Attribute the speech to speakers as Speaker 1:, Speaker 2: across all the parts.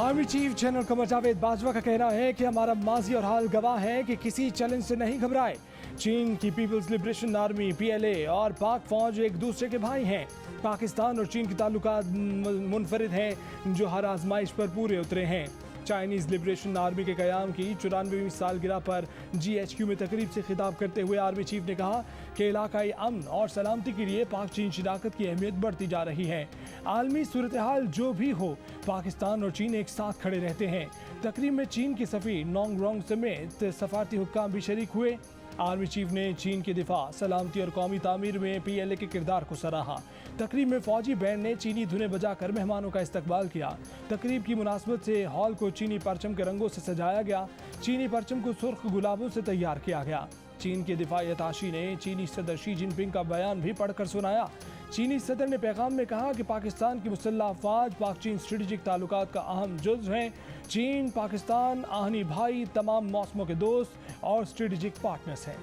Speaker 1: Army chief general Qamar Javed Bajwa का कहना है कि हमारा माजी और हाल गवाह है कि किसी चैलेंज से नहीं घबराए। चीन की पीपल्स लिबरेशन आर्मी PLA और पाक फौज एक दूसरे के भाई हैं। पाकिस्तान और चीन के ताल्लुकात मुनफरिद हैं जो हर आजमाइश पर पूरे उतरे हैं। चाइनीज लिबरेशन आर्मी के क़याम की 94वीं सालगिरह पर GHQ में तकरीब से खिताब करते हुए आर्मी चीफ ने कहा कि इलाकाई अमन और सलामती के लिए पाक चीन शराकत की अहमियत बढ़ती जा रही है। आलमी सूरत हाल जो भी हो, पाकिस्तान और चीन एक साथ खड़े रहते हैं। तकरीब में चीन के सफ़ीर नोंग रोंग समेत सफारती हुक्काम भी शरीक हुए। आर्मी चीफ ने चीन के दिफा, सलामती और कौमी तामीर में PLA के किरदार को सराहा। तकरीब में फौजी बैंड ने चीनी धुनें बजाकर मेहमानों का इस्तकबाल किया। तकरीब की मुनासबत से हॉल को चीनी परचम के रंगों से सजाया गया। चीनी परचम को सुर्ख गुलाबों से तैयार किया गया। चीन के दिफाई अताशी ने चीनी सदर शी जिनपिंग का बयान भी पढ़कर सुनाया। चीनी सदर ने पैगाम में कहा कि पाकिस्तान की मुसल्लह अफवाज पाक चीन स्ट्रेटेजिक ताल्लुकात का अहम जुज़्व हैं। चीन पाकिस्तान आहनी भाई, तमाम मौसमों के दोस्त और स्ट्रेटेजिक पार्टनर्स हैं।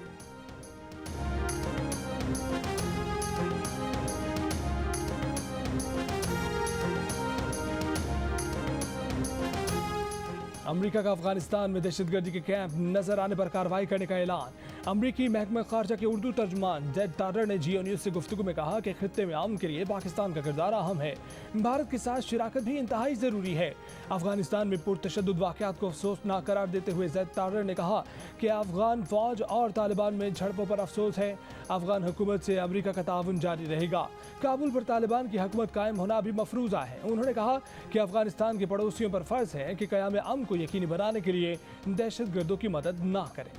Speaker 1: अमेरिका का अफगानिस्तान में दहशतगर्दी के कैंप नजर आने पर कार्रवाई करने का ऐलान। अमरीकी महकमा खारजा के उर्दू तर्जुमान जेड टार्टर ने जियो न्यूज़ से गुफ्तगू में कहा कि खित्ते में अमन के लिए पाकिस्तान का किरदार अहम है। भारत के साथ शराकत भी इंतहाई ज़रूरी है। अफगानिस्तान में पुरतशद्दुद वाक़यात को अफसोसनाक करार देते हुए जेड टार्टर ने कहा कि अफगान फौज और तालिबान में झड़पों पर अफसोस है। अफगान हुकूमत से अमरीका का ताउन जारी रहेगा। काबुल पर तालिबान की हुकूमत कायम होना भी मफरूज़ा है। उन्होंने कहा कि अफगानिस्तान के पड़ोसियों पर फ़र्ज़ है कि क़याम अमन को यकीनी बनाने के लिए दहशतगर्दों की मदद ना करें।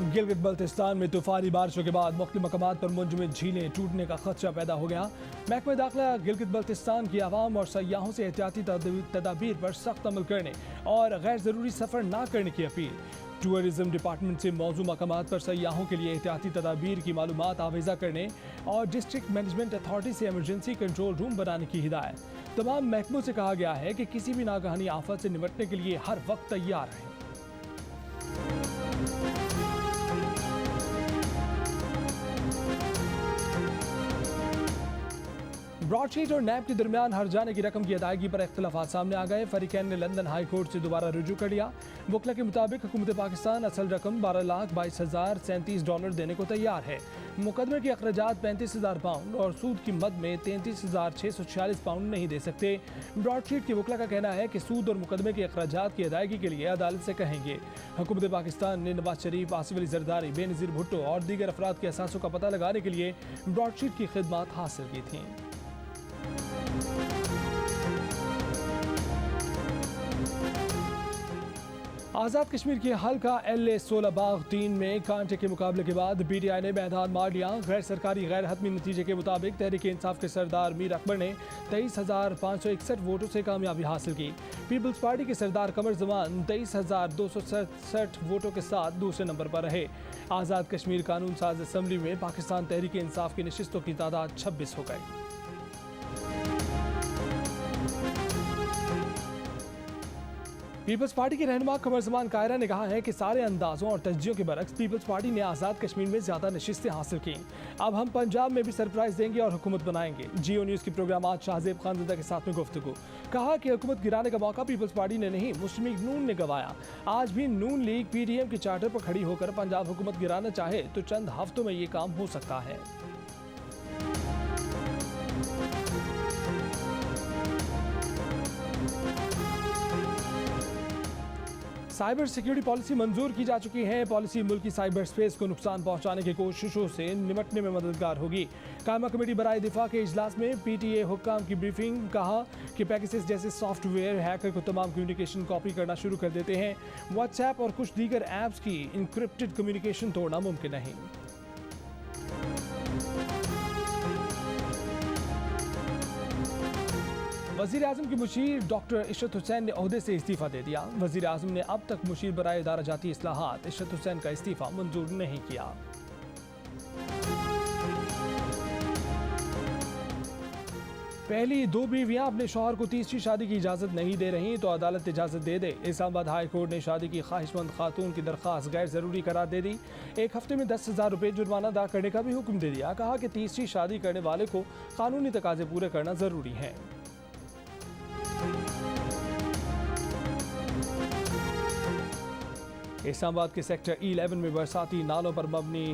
Speaker 1: गिलगित बल्तिस्तान में तूफानी बारिशों के बाद मुख्तलिफ मकामात पर मुंजमद झीलें टूटने का खदशा पैदा हो गया। महकमा दाखिला गिलगित बल्तिस्तान की आवाम और सयाहों से एहतियाती तदाबीर पर सख्त अमल करने और गैर ज़रूरी सफ़र ना करने की अपील। टूरिज़म डिपार्टमेंट से मौजू मकामात पर सयाहों के लिए एहतियाती तदाबीर की मालूमात आवेज़ा करने और डिस्ट्रिक्ट मैनेजमेंट अथॉरिटी से एमरजेंसी कंट्रोल रूम बनाने की हिदायत। तमाम महकमों से कहा गया है कि किसी भी नागहानी आफत से निपटने के लिए हर वक्त तैयार रहें। ब्रॉडशीट और नैब के दरमियान हर्जाने की रकम की अदायगी पर इख्तिलाफात सामने आ गए। फरीकैन ने लंदन हाई कोर्ट से दोबारा रुजू कर लिया। वकला के मुताबिक हुकूमत पाकिस्तान असल रकम $12,22,037 देने को तैयार है। मुकदमे के अखराजात £35,000 और सूद की मद में £33,646 नहीं दे सकते। ब्रॉडशीट के वकला का कहना है कि सूद और मुकदमे के अखराजात की अदायगी के लिए अदालत से कहेंगे। हुकूमत पाकिस्तान ने नवाज शरीफ, आसिफ अली जरदारी, बेनज़ीर भुट्टो और दीगर अफराद के असासों का पता लगाने के लिए ब्रॉडशीट की खिदमात हासिल की थी। आज़ाद कश्मीर के हल्का LA-16 बाग 3 में कांटे के मुकाबले के बाद BTI ने मैदान मार लिया। गैर सरकारी गैर हतमी नतीजे के मुताबिक तहरीक इंसाफ के सरदार मीर अकबर ने 23,561 वोटों से कामयाबी हासिल की। पीपल्स पार्टी के सरदार कमर जमान 23,267 वोटों के साथ दूसरे नंबर पर रहे। आज़ाद कश्मीर कानून साज असम्बली में पाकिस्तान तहरीक इंसाफ की नशिस्तों की तादाद 26 हो गई। पीपल्स पार्टी के रहनुमा कमर जमान कायरा ने कहा है कि सारे अंदाजों और तज्जियों के बरक्स पीपल्स पार्टी ने आज़ाद कश्मीर में ज़्यादा नशिस्तें हासिल की। अब हम पंजाब में भी सरप्राइज देंगे और हुकूमत बनाएंगे। जियो न्यूज़ के प्रोग्राम आज शाहजेब खानज़दा के साथ में गुफ्तगू। कहा कि हुकूमत गिराने का मौका पीपल्स पार्टी ने नहीं, मुस्लिम लीग नून ने गंवाया। आज भी नून लीग PDM के चार्टर पर खड़ी होकर पंजाब हुकूमत गिराना चाहे तो चंद हफ्तों में ये काम हो सकता है। साइबर सिक्योरिटी पॉलिसी मंजूर की जा चुकी है। पॉलिसी मुल्क की साइबर स्पेस को नुकसान पहुंचाने की कोशिशों से निपटने में मददगार होगी। कायमा कमेटी बराए दिफा के इजलास में PTA हुक्काम की ब्रीफिंग। कहा कि पैकेजेस जैसे सॉफ्टवेयर हैकर को तमाम कम्युनिकेशन कॉपी करना शुरू कर देते हैं। व्हाट्सएप और कुछ दीगर ऐप्स की इंक्रिप्टेड कम्युनिकेशन तोड़ना मुमकिन नहीं। वज़ीर आज़म की मुशीर डॉक्टर इशरत हुसैन ने ओहदे से इस्तीफ़ा दे दिया। वज़ीर आज़म ने अब तक मुशीर बराए इदारा जाती इस्लाहात इशरत हुसैन का इस्तीफ़ा मंजूर नहीं किया। पहली दो बीवियां अपने शौहर को तीसरी शादी की इजाज़त नहीं दे रही तो अदालत इजाज़त दे दे। इस्लामाबाद हाई कोर्ट ने शादी की ख्वाहिशमंद खातून की दरख्वास्त गैर ज़रूरी करार दे दी। एक हफ्ते में 10,000 रुपये जुर्माना अदा करने का भी हुक्म दे दिया। कहा कि तीसरी शादी करने वाले को कानूनी तकाजे पूरे करना ज़रूरी है। इस्लामाबाद के सेक्टर 11 में बरसाती नालों पर मबनी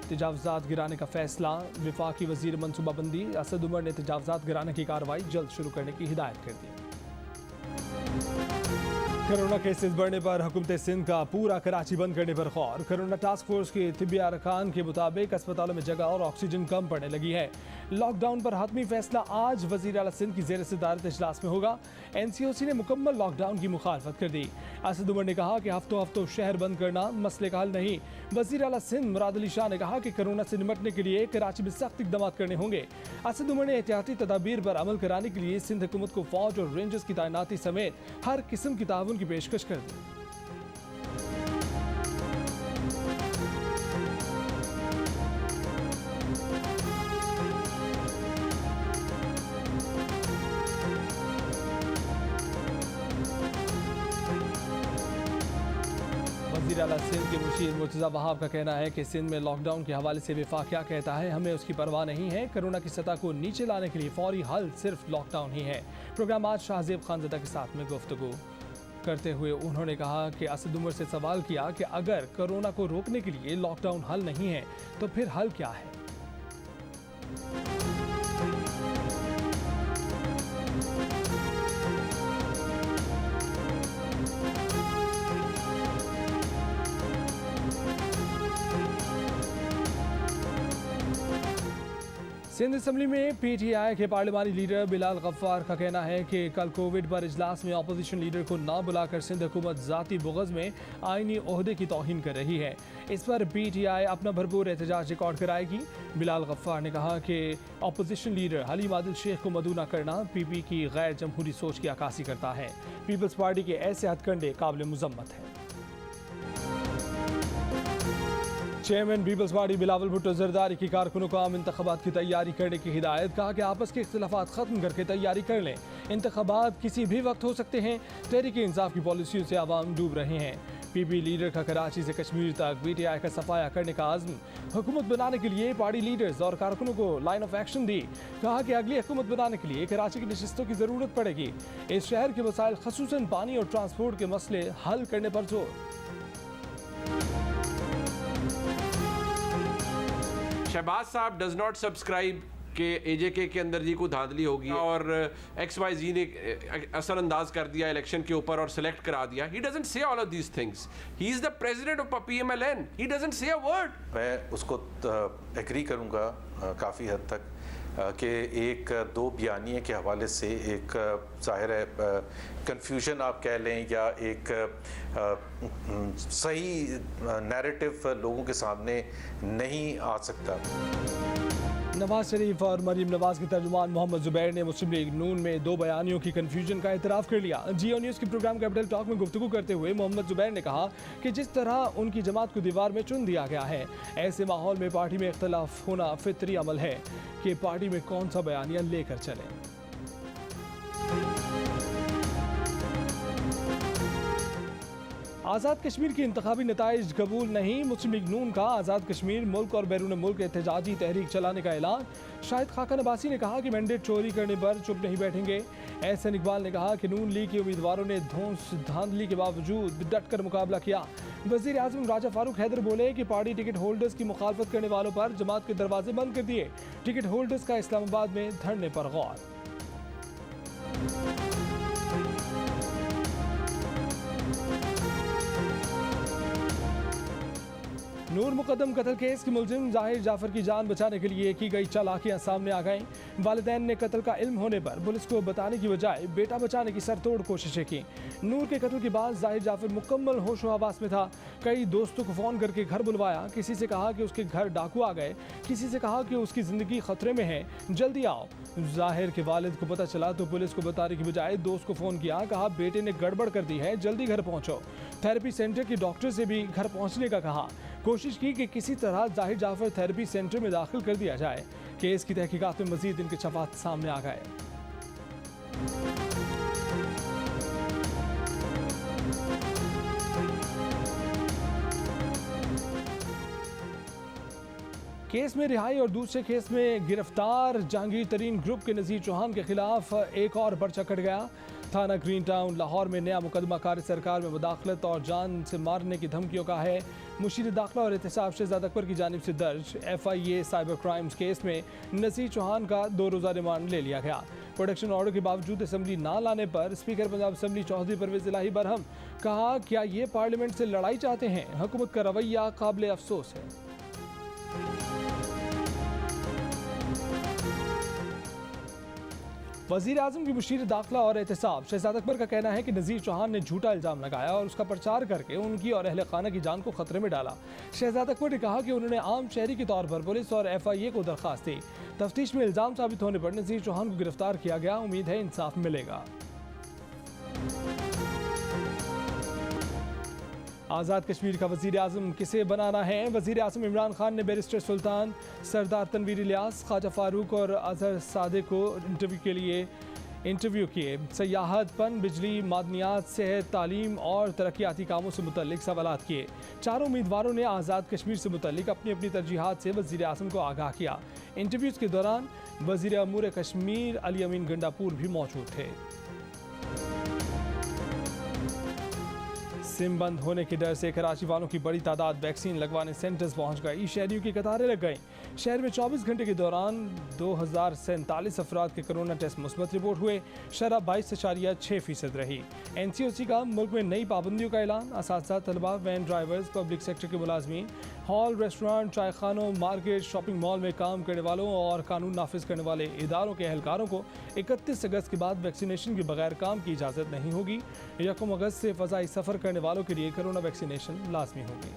Speaker 1: तजावज़ात गिराने का फैसला। वफाकी वज़ीर मनसूबाबंदी असद उमर ने तजावज़ात गिराने की कार्रवाई जल्द शुरू करने की हिदायत कर दी। कोरोना केसेस बढ़ने पर हुकूमत सिंध का पूरा कराची बंद करने पर गौर। कोरोना टास्क फोर्स के तिब्बी अरकान के मुताबिक अस्पतालों में जगह और ऑक्सीजन कम पड़ने लगी है। लॉकडाउन पर हतमी फैसला आज वज़ीर आला सिंध की ज़ेर सदारत इजलास में होगा। NCOC ने मुकम्मल लॉकडाउन की मुखालफत कर दी। असद उमर ने कहा कि हफ्तों शहर बंद करना मसले का हल नहीं। वज़ीर आला सिंध मुराद अली शाह ने कहा कि कोरोना से निपटने के लिए कराची में सख्त इक़दाम करने होंगे। असद उमर ने एहतियाती तदाबीर पर अमल कराने के लिए सिंध हुकूमत को फौज और रेंजर्स की तैनाती समेत हर किस्म की ताउन की पेशकश कर दी। वज़ीर आला सिंध के मुशीर मुर्तज़ा वहाब का कहना है कि सिंध में लॉकडाउन के हवाले से वफाक क्या कहता है, हमें उसकी परवाह नहीं है। कोरोना की सतह को नीचे लाने के लिए फौरी हल सिर्फ लॉकडाउन ही है। प्रोग्राम आज शाहजेब खानज़दा के साथ में गुफ्तगू करते हुए उन्होंने कहा कि असद उमर से सवाल किया कि अगर कोरोना को रोकने के लिए लॉकडाउन हल नहीं है तो फिर हल क्या है। सिंध असम्बली में PTI के पार्लिमानी लीडर बिलाल गफ्फार का कहना है कि कल कोविड पर इजलास में अपोजिशन लीडर को ना बुलाकर सिंध हुकूमत ज़ाती बुग़ज़ में आईनी ओहदे की तौहीन कर रही है। इस पर PTI अपना भरपूर एहतजाज रिकॉर्ड कराएगी। बिलाल गफ्फार ने कहा कि अपोजिशन लीडर हलीम आदिल शेख को मदऊ न करना PP की गैर जमहूरी सोच की अक्कासी करता है। पीपल्स पार्टी के ऐसे हथकंडे काबिल मुज़म्मत हैं। चेयरमैन पीपल्स पार्टी बिलावल भुट्टो जरदारी की कारकुनों को आम इंतखाबात की तैयारी करने की हिदायत। कहा कि आपस के इख्तिलाफात खत्म करके तैयारी कर लें। इंतखाबात किसी भी वक्त हो सकते हैं। तहरीक इंसाफ की पॉलिसियों से आवाम डूब रहे हैं। PP लीडर का कराची से कश्मीर तक PTI का सफाया करने का आज़म। हुकूमत बनाने के लिए पार्टी लीडर्स और कारकुनों को लाइन ऑफ एक्शन दी। कहा कि अगली हुकूमत बनाने के लिए कराची की नशिस्तों की ज़रूरत पड़ेगी। इस शहर के मसाइल ख़ुसूसन पानी और ट्रांसपोर्ट के मसले हल करने पर जोर।
Speaker 2: शहबाज साहब डज नॉट सब्सक्राइब के AJK के अंदर जी को धांधली होगी और XYZ ने असरअंदाज कर दिया इलेक्शन के ऊपर और सिलेक्ट करा दिया। He doesn't say all of these things. He is the president of PMLN। He doesn't say a word.
Speaker 3: मैं उसको एग्री करूंगा काफ़ी हद तक कि एक दो बयानिए के हवाले से एक ज़ाहिर है कंफ्यूजन आप कह लें या एक सही नैरेटिव लोगों के सामने नहीं आ सकता।
Speaker 1: नवाज शरीफ और मरीम नवाज के तर्जुमान मोहम्मद जुबैर ने मुस्लिम लीग नून में दो बयानियों की कन्फ्यूजन का एतराफ़ कर लिया। जियो न्यूज़ के प्रोग्राम कैपिटल टॉक में गुफ्तगू करते हुए मोहम्मद जुबैर ने कहा कि जिस तरह उनकी जमात को दीवार में चुन दिया गया है, ऐसे माहौल में पार्टी में इख्तलाफ होना फितरी अमल है कि पार्टी में कौन सा बयानिया लेकर चलें। आज़ाद कश्मीर की इंतखाबी नताइज कबूल नहीं। मुस्लिम लीग नून का आज़ाद कश्मीर मुल्क और बैरून मुल्क एहतजाजी तहरीक चलाने का ऐलान। शाहिद खाकन अब्बासी ने कहा कि मैंडेट चोरी करने पर चुप नहीं बैठेंगे। एहसन इकबाल ने कहा कि नून लीग के उम्मीदवारों ने धौंस धांधली के बावजूद डट कर मुकाबला किया। वज़ीर आज़म राजा फारूक हैदर बोले कि पार्टी टिकट होल्डर्स की मुखालफत करने वालों पर जमात के दरवाजे बंद कर दिए। टिकट होल्डर्स का इस्लामाबाद में धरने पर गौर। नूर मुकदम कत्ल केस के मुलजिम जाहिर जाफर की जान बचाने के लिए की गई चालाकियां सामने आ गईं। वालिदैन ने कत्ल का इल्म होने पर पुलिस को बताने की बजाय बेटा बचाने की सरतोड़ कोशिशें की। नूर के कत्ल के बाद जाहिर जाफर मुकम्मल होशो हवास में था। कई दोस्तों को फ़ोन करके घर बुलवाया। किसी से कहा कि उसके घर डाकू आ गए, किसी से कहा कि उसकी ज़िंदगी ख़तरे में है, जल्दी आओ। जाहिर के वालिद को पता चला तो पुलिस को बताने की बजाय दोस्त को फ़ोन किया, कहा बेटे ने गड़बड़ कर दी है, जल्दी घर पहुँचो। थेरेपी सेंटर के डॉक्टर से भी घर पहुँचने का कहा। कोशिश की कि किसी तरह जाहिर जाफर थेरेपी सेंटर में दाखिल कर दिया जाए। केस की तहकीकात में मजीद इंकशाफात सामने आ गए। केस में रिहाई और दूसरे केस में गिरफ्तार जहांगीर तरीन ग्रुप के नज़ीर चौहान के खिलाफ एक और पर्चा कट गया। थाना ग्रीन टाउन लाहौर में नया मुकदमा कार्य सरकार में मुदाखलत और जान से मारने की धमकियों का है। मुशीर दाखिला और एहतसाब शहजाद अकबर की जानिब से दर्ज FIA साइबर क्राइम्स केस में नज़ीर चौहान का 2 रोज़ा रिमांड ले लिया गया। प्रोडक्शन ऑर्डर के बावजूद असम्बली ना लाने पर स्पीकर पंजाब असम्बली चौधरी परवेज इलाही बरहम। कहा, क्या ये पार्लियामेंट से लड़ाई चाहते हैं? हुकूमत का रवैया काबिल अफसोस है। वज़ीर आज़म की मुशीर दाखिला और एहतसाब शहजाद अकबर का कहना है कि नज़ीर चौहान ने झूठा इल्ज़ाम लगाया और उसका प्रचार करके उनकी और अहले खाना की जान को खतरे में डाला। शहजाद अकबर ने कहा कि उन्होंने आम शहरी के तौर पर पुलिस और FIA को दरख्वास्त दी। तफ्तीश में इल्ज़ाम साबित होने पर नज़ीर चौहान को गिरफ्तार किया गया। उम्मीद है इंसाफ मिलेगा। आज़ाद कश्मीर का वज़ीर आज़म किसे बनाना है? वज़ीर आज़म इमरान खान ने बैरिस्टर सुल्तान, सरदार तनवीर इलियास, ख्वाजा फारूक और अजहर सादिक को इंटरव्यू के लिए इंटरव्यू किए। सयाहत, पन, बिजली, मादनियात, सेहत, तालीम और तरक्याती कामों से मुतल्लिक सवालात किए। चारों उम्मीदवारों ने आज़ाद कश्मीर से मुतल्लिक अपनी अपनी तरजीहात से वज़ीर आज़म को आगाह किया। इंटरव्यूज़ के दौरान वज़ीर अमूर कश्मीर अली अमीन गंडापुर भी मौजूद थे। सिम बंद होने के डर से कराची वालों की बड़ी तादाद वैक्सीन लगवाने सेंटर्स पहुंच गई। शहरियों की कतारें लग गईं। शहर में 24 घंटे के दौरान 2047 अफराद के कोरोना टेस्ट मुस्बत रिपोर्ट हुए। शरह 22.6% रही। NCOC का मुल्क में नई पाबंदियों का ऐलान। असातिज़ा, तलबा, वैन ड्राइवर्स, पब्लिक सेक्टर के मुलाजमीन, हॉल, रेस्टोरेंट, चाय खानों, मार्केट, शॉपिंग मॉल में काम करने वालों और कानून नाफिज करने वाले इदारों के एहलकारों को 31 अगस्त के बाद वैक्सीनेशन के बगैर काम की इजाज़त नहीं होगी। 1 अगस्त से फ़ज़ाई सफ़र करने वालों के लिए कोरोना वैक्सीनेशन लाजमी होगी।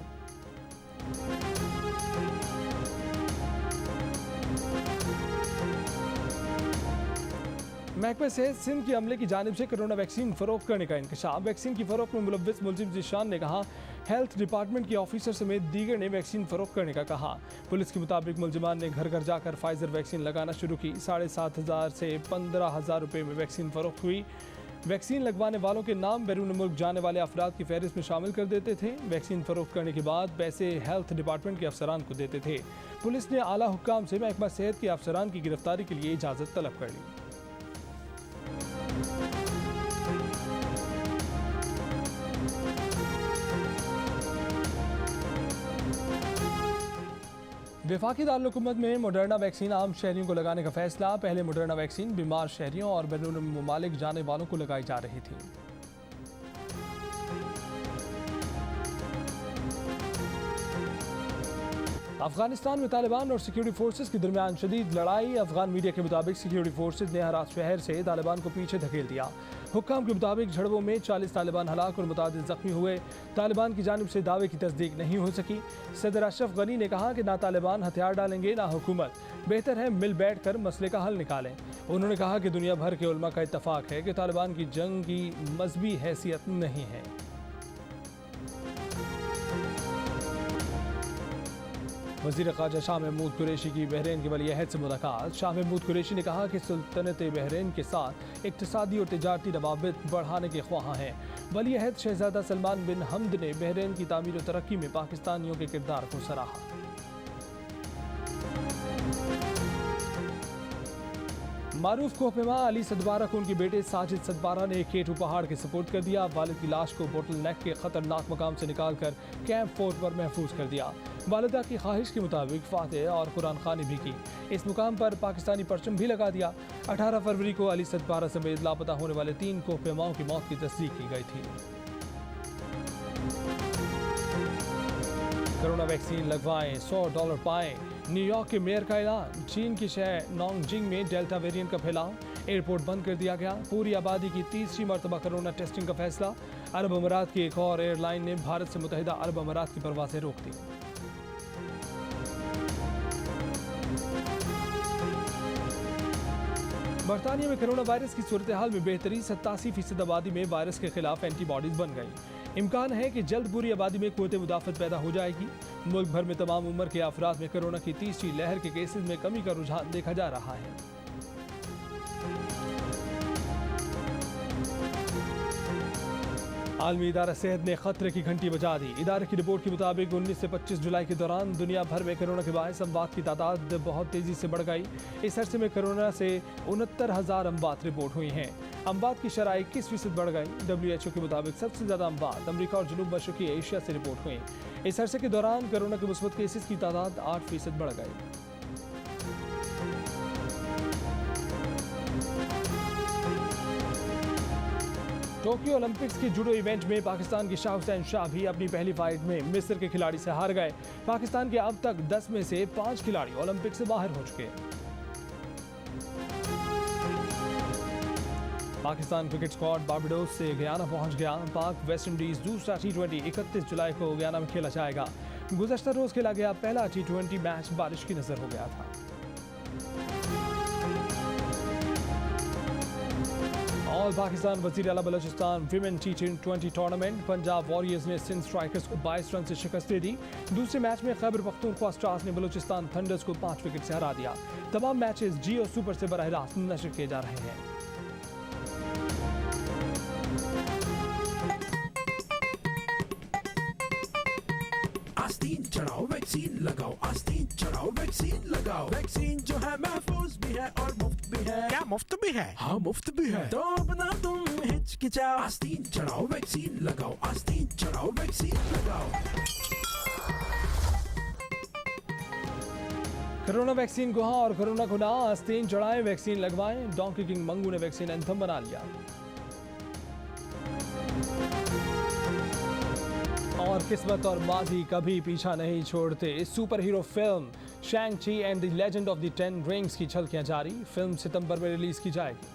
Speaker 1: महकमा सेहत सिंध के अमले की जानिब से कोरोना वैक्सीन फरोख्त करने का इंकशाफ। वैक्सीन की फरोख्त में मुलव्विस मुलजिम ज़ीशान ने कहा, हेल्थ डिपार्टमेंट के ऑफिसर समेत दीगर ने वैक्सीन फरोख्त करने का कहा। पुलिस के मुताबिक मुलजिमान ने घर घर जाकर फाइजर वैक्सीन लगाना शुरू की। 7,500 से 15,000 रुपये में वैक्सीन फरोख्त हुई। वैक्सीन लगवाने वालों के नाम बैरून मुल्क जाने वाले अफराद की फहरिस्त में शामिल कर देते थे। वैक्सीन फरोख्त करने के बाद पैसे हेल्थ डिपार्टमेंट के अफसरान को देते थे। पुलिस ने आला हुक्काम से महकमा सेहत के अफसरान की गिरफ्तारी के लिए इजाज़त तलब कर ली। वफाकी दारुल-हुकूमत में मॉडर्ना वैक्सीन आम शहरियों को लगाने का फैसला। पहले मॉडर्ना वैक्सीन बीमार शहरियों और बैरून मुमालिक जाने वालों को लगाई जा रही थी। अफगानिस्तान में तालिबान और सिक्योरिटी फोर्सेस के दरमियान शदीद लड़ाई। अफगान मीडिया के मुताबिक सिक्योरिटी फोर्सेस ने हरात शहर से तालिबान को पीछे धकेल दिया। हुक्काम के मुताबिक झड़पों में 40 तालिबान हलाक और मुतादिद जख्मी हुए। तालिबान की जानिब से दावे की तस्दीक नहीं हो सकी। सदर अशरफ गनी ने कहा कि ना तालिबान हथियार डालेंगे ना हुकूमत, बेहतर है मिल बैठ कर मसले का हल निकालें। उन्होंने कहा कि दुनिया भर के उलमा का इत्तफाक है कि तालिबान की जंग की मजहबी हैसियत नहीं है। वज़ीर ख़ारजा शाह महमूद कुरैशी की बहरीन के वली अहद से मुलाकात। शाह महमूद कुरैशी ने कहा कि सुल्तनत बहरीन के साथ इक़्तिसादी और तिजारती रवाबित बढ़ाने के ख्वाह हैं। वली अहद शहज़ादा सलमान बिन हमद ने बहरीन की तामीर और तरक्की में पाकिस्तानियों के किरदार को सराहा। मारूफ कोहपेमा अली सदबारा को उनके बेटे साजिद सदबारा ने केटू पहाड़ के सुपुर्द कर दिया। वालिद की लाश को बोटल नेक के खतरनाक मकाम से निकालकर कैंप फोर्ट पर महफूज कर दिया। वालिदा की ख्वाहिश के मुताबिक फातिह और कुरान खानी भी की। इस मुकाम पर पाकिस्तानी परचम भी लगा दिया। 18 फरवरी को अली सदबारा समेत लापता होने वाले 3 कोहपेमाओं की मौत की तस्दीक की गई थी। कोरोना वैक्सीन लगवाएं, $100 पाएं। न्यूयॉर्क के मेयर का ऐलान। चीन की शहर नोंगजिंग में डेल्टा वेरिएंट का फैलाव। एयरपोर्ट बंद कर दिया गया। पूरी आबादी की तीसरी मरतबा कोरोना टेस्टिंग का फैसला। अरब अमारात की एक और एयरलाइन ने भारत से मुत्तहिदा अरब अमारात की परवाजें रोक दी। बरतानिया में कोरोना वायरस की सूरत हाल में बेहतरी। 87% आबादी में वायरस के खिलाफ एंटीबॉडीज बन गई। इम्कान है कि जल्द पूरी आबादी में क़ुव्वत मुदाफ़त पैदा हो जाएगी। मुल्क भर में तमाम उम्र के अफराद में कोरोना की तीसरी लहर के केसेस में कमी का रुझान देखा जा रहा है। आलमी इदारा सेहत ने खतरे की घंटी बजा दी। इदारे की रिपोर्ट के मुताबिक 19 से 25 जुलाई के दौरान दुनिया भर में कोरोना के बायस अमवात की तादाद बहुत तेजी से बढ़ गई। इस अरसे में कोरोना से 69,000 अमवात रिपोर्ट हुई हैं। अमवात की शरह 21% बढ़ गई। WHO के मुताबिक सबसे ज्यादा अमवात अमेरिका और जनूब मशरकी एशिया से रिपोर्ट हुई। इस अरसे के दौरान कोरोना के मुस्बत केसेस की तादाद 8% बढ़ गई। टोक्यो ओलंपिक्स के जूडो इवेंट में पाकिस्तान के शाह हुसैन शाह भी अपनी पहली फाइट में मिस्र के खिलाड़ी से हार गए। पाकिस्तान के अब तक 10 में से 5 खिलाड़ी ओलंपिक से बाहर हो चुके हैं। पाकिस्तान क्रिकेट स्क्वाड बारबाडोस से गयाना पहुंच गया। पाक वेस्ट इंडीज दूसरा T20 31 जुलाई को गयाना में खेला जाएगा। गुज़श्ता रोज खेला गया पहला T20 मैच बारिश की नजर हो गया था। ऑल पाकिस्तान वज़ीर आला Balochistan women T20 tournament Punjab warriors ने सिंध स्ट्राइकर्स को 22 रन से शिकस्त दे दी। दूसरे मैच में खैबर पख्तूनख्वा स्टार्स ने बलोचिस्तान थंडर्स को 5 विकेट से हरा दिया। तमाम मैचेस जियो सुपर से बराह रास्त नशर किए जा रहे हैं।
Speaker 4: आस्तीन चढ़ाओ वैक्सीन लगाओ, आस्तीन चढ़ाओ वैक्सीन लगाओ। वैक्सीन जो है महफूज भी है और मुफ्त भी है।
Speaker 5: क्या मुफ्त भी है?
Speaker 4: हाँ मुफ्त भी है, तो अपना तुम हिचकिचाओ। आस्तीन चढ़ाओ वैक्सीन लगाओ, आस्तीन चढ़ाओ वैक्सीन लगाओ।
Speaker 1: कोरोना वैक्सीन को हाँ और कोरोना को ना, आस्तीन चढ़ाएं वैक्सीन लगवाएं। डोंकी किंग मंगू ने वैक्सीन एंथम बना लिया। और किस्मत और माजी कभी पीछा नहीं छोड़ते। इस सुपर हीरो फिल्म शैंग ची and the legend of the 10 rings की झलकियां जारी। फिल्म सितंबर में रिलीज की जाएगी।